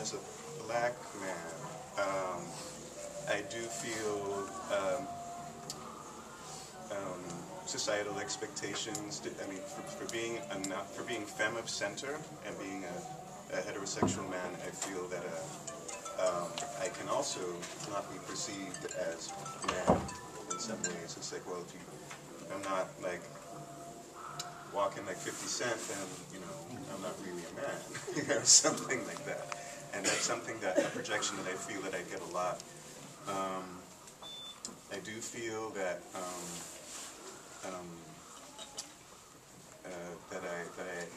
as a black man, I do feel societal expectations. For being femme of center and being a heterosexual man, I feel that I can also not be perceived as man in some ways. It's like, well, if I'm not like walking like 50 Cent, then I'm not really a man, or something like that. And that's something a projection that I feel that I get a lot. I do feel that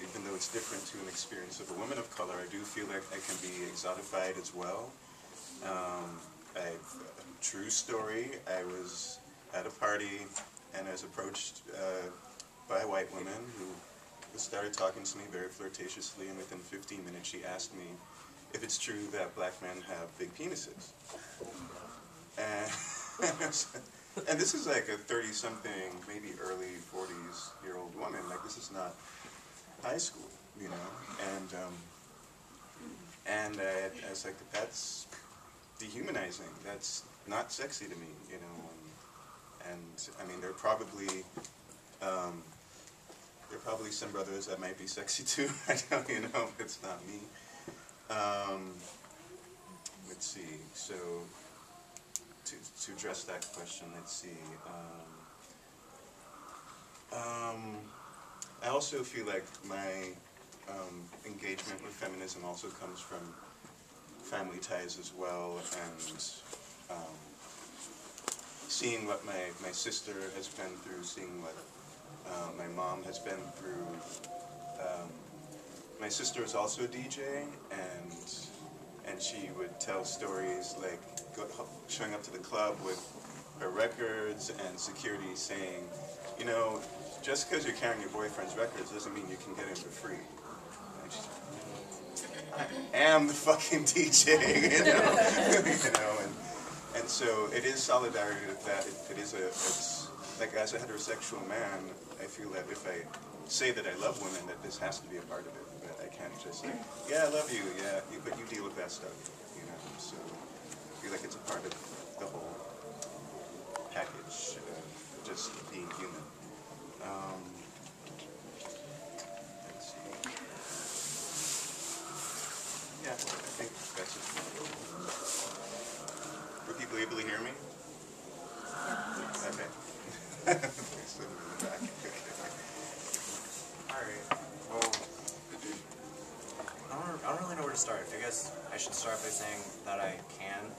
even though it's different to an experience of a woman of color, I do feel like I can be exotified as well. True story, I was at a party and I was approached by a white woman who started talking to me very flirtatiously, and within 15 minutes she asked me if it's true that black men have big penises. And this is like a 30-something, maybe early 40s-year-old woman. Like, this is not high school, And I was like, that's dehumanizing. That's not sexy to me, And I mean, there are probably some brothers that might be sexy too. I don't, it's not me. Let's see. So to address that question, let's see. I also feel like my engagement with feminism also comes from family ties as well, and seeing what my sister has been through, seeing what my mom has been through. My sister is also a DJ, and she would tell stories like showing up to the club with her records and security saying, just because you're carrying your boyfriend's records doesn't mean you can get in for free. I am the fucking DJ, and so it is solidarity with that. It's like, as a heterosexual man, I feel that if I say that I love women, that this has to be a part of it. That I can't just say, yeah, I love you, yeah, but you deal with that stuff, So I feel like it's a part of the whole package, just being human. Let's see. Yeah, I think that's it. Were people able to hear me? Okay. So in the back. Alright, well, I don't really know where to start. I guess I should start by saying that I can,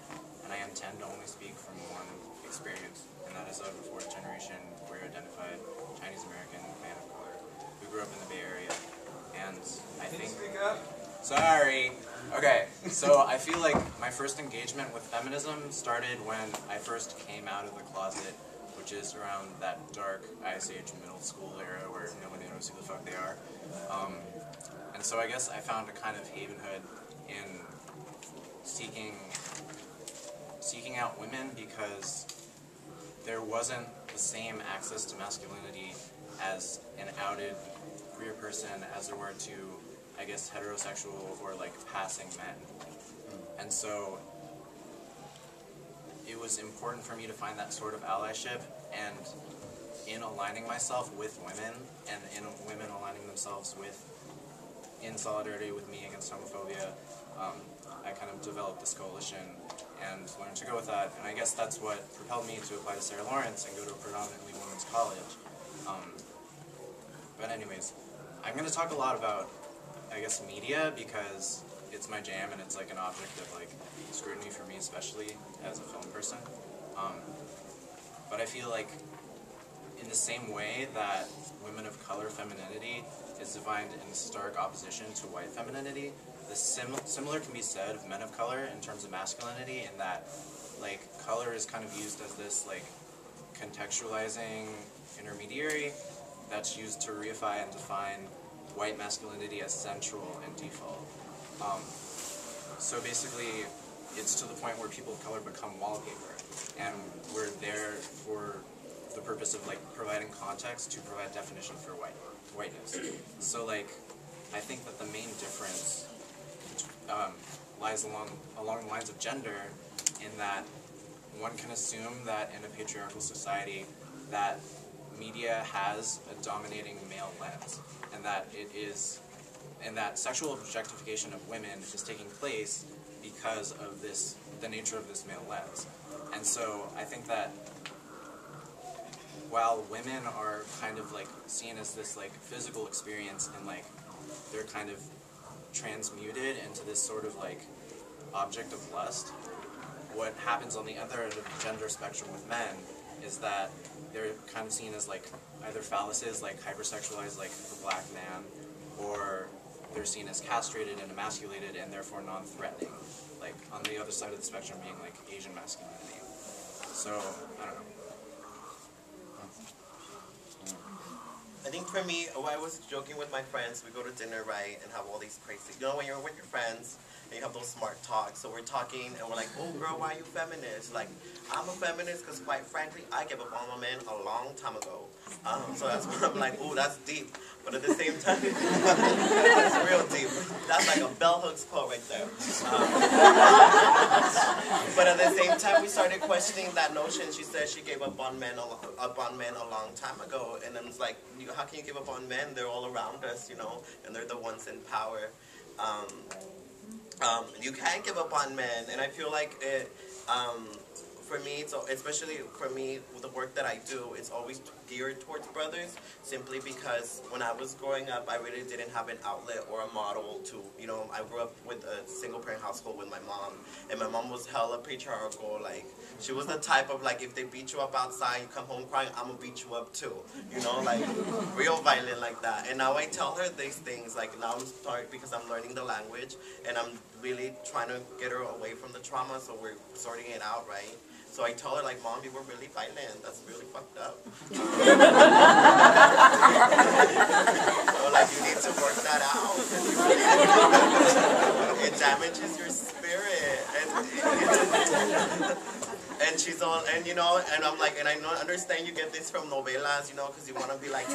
and I intend to only speak from one experience, and that is of a fourth-generation queer-identified Chinese-American man of color who grew up in the Bay Area. And I think... Speak up? Sorry! Okay, so I feel like my first engagement with feminism started when I first came out of the closet, which is around that dark ISH middle school era where nobody knows who the fuck they are. And so I guess I found a kind of havenhood in seeking out women because there wasn't the same access to masculinity as an outed queer person as there were to, I guess, heterosexual or like passing men. And so it was important for me to find that sort of allyship, and in aligning myself with women, and in women aligning themselves in solidarity with me against homophobia, I kind of developed this coalition and learned to go with that. And I guess that's what propelled me to apply to Sarah Lawrence and go to a predominantly women's college. But anyways, I'm going to talk a lot about, I guess, media, because it's my jam and it's like an object of like scrutiny for me, especially as a film person. But I feel like in the same way that women of color femininity is defined in stark opposition to white femininity, the similar can be said of men of color in terms of masculinity, in that like color is kind of used as this like contextualizing intermediary that's used to reify and define white masculinity as central and default. So basically, it's to the point where people of color become wallpaper, and we're there for the purpose of like providing context to provide definition for whiteness. So like, I think that the main difference lies along the lines of gender, in that one can assume that in a patriarchal society that media has a dominating male lens, and that sexual objectification of women is taking place because of the nature of this male lens. And so I think that while women are kind of like seen as this like physical experience, and like they're kind of transmuted into this sort of like object of lust, what happens on the other end of the gender spectrum with men is that they're kind of seen as like either phalluses, like hypersexualized, like the black man, or they're seen as castrated and emasculated and therefore non-threatening, like on the other side of the spectrum being like Asian masculinity. So, I don't know. I think for me, I was joking with my friends, we go to dinner, right, and have all these crazy, you know, when you're with your friends, and you have those smart talks, so we're talking, and we're like, oh girl, why are you feminist? Like, I'm a feminist because quite frankly, I gave up on my man a long time ago. So that's when I'm like, oh, that's deep. But at the same time, that's real deep. That's like a bell hooks quote right there. But at the same time, we started questioning that notion. She said she gave up on men a long time ago. And then it's like, how can you give up on men? They're all around us, you know, and they're the ones in power. You can't give up on men, and I feel like it, for me, so especially for me, with the work that I do, it's always geared towards brothers, simply because when I was growing up, I really didn't have an outlet or a model to, you know, I grew up with a single-parent household with my mom, and my mom was hella patriarchal. Like, she was the type of, like, if they beat you up outside, you come home crying, I'm gonna beat you up too, you know, like, real violent like that. And now I tell her these things, like, now I'm starting, because I'm learning the language, and I'm really trying to get her away from the trauma, so we're sorting it out, right? So I tell her, like, Mom, you were really violent. That's really fucked up. So, like, you need to work that out. It damages your spirit. And she's all, and you know, and I'm like, and I understand you get this from novelas, you know, because you want to be like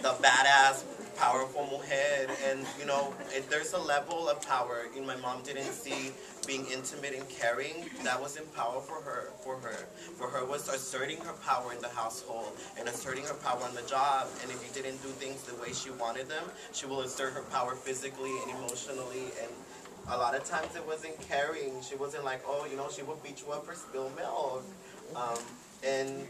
the badass, powerful mujer, and you know, there's a level of power. You know, my mom didn't see being intimate and caring. That wasn't power for her. For her was asserting her power in the household and asserting her power on the job. And if you didn't do things the way she wanted them, she will assert her power physically and emotionally. And a lot of times it wasn't caring. She wasn't like, oh, you know, she would beat you up for spilled milk. And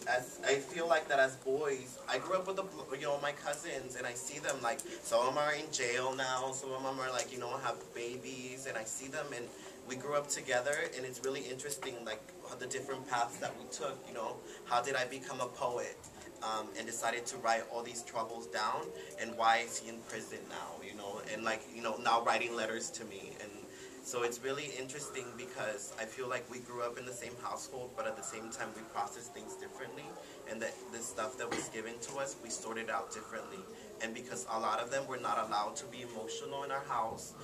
as I feel like that as boys, I grew up with you know, my cousins, and I see them, like, some of them are in jail now, some of them are like, you know, have babies, and I see them, and we grew up together, and it's really interesting, like, the different paths that we took, you know. How did I become a poet? And decided to write all these troubles down, and why is he in prison now, you know, and like, you know, now writing letters to me. And so it's really interesting because I feel like we grew up in the same household, but at the same time we process things differently, and that the stuff that was given to us, we sorted out differently. And because a lot of them were not allowed to be emotional in our house,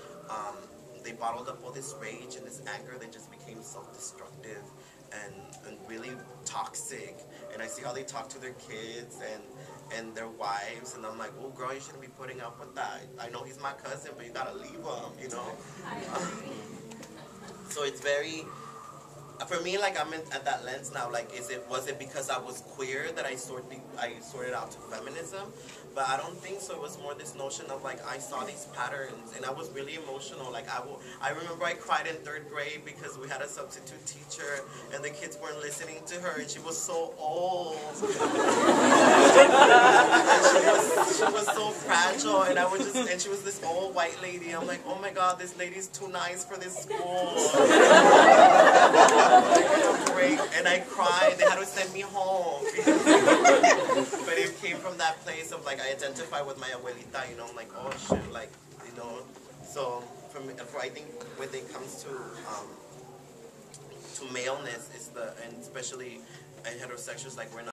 they bottled up all this rage and this anger that just became self-destructive and really toxic. And I see how they talk to their kids and their wives, and I'm like, oh girl, you shouldn't be putting up with that. I know he's my cousin, but you gotta leave him, you know? So it's very, for me, like, I'm at that lens now, like, was it because I was queer that I sorted out to feminism? But I don't think so. It was more this notion of, like, I saw these patterns, and I was really emotional. Like, I remember I cried in 3rd grade because we had a substitute teacher, and the kids weren't listening to her, and she was so old. And she was so fragile, and and she was this old white lady. I'm like, oh my God, this lady's too nice for this school. And I cried. They had to send me home. But it came from that place of, like, I identify with my abuelita, you know, I'm like, oh shit, like, you know. So I think when it comes to maleness, and especially heterosexuals, like, we're not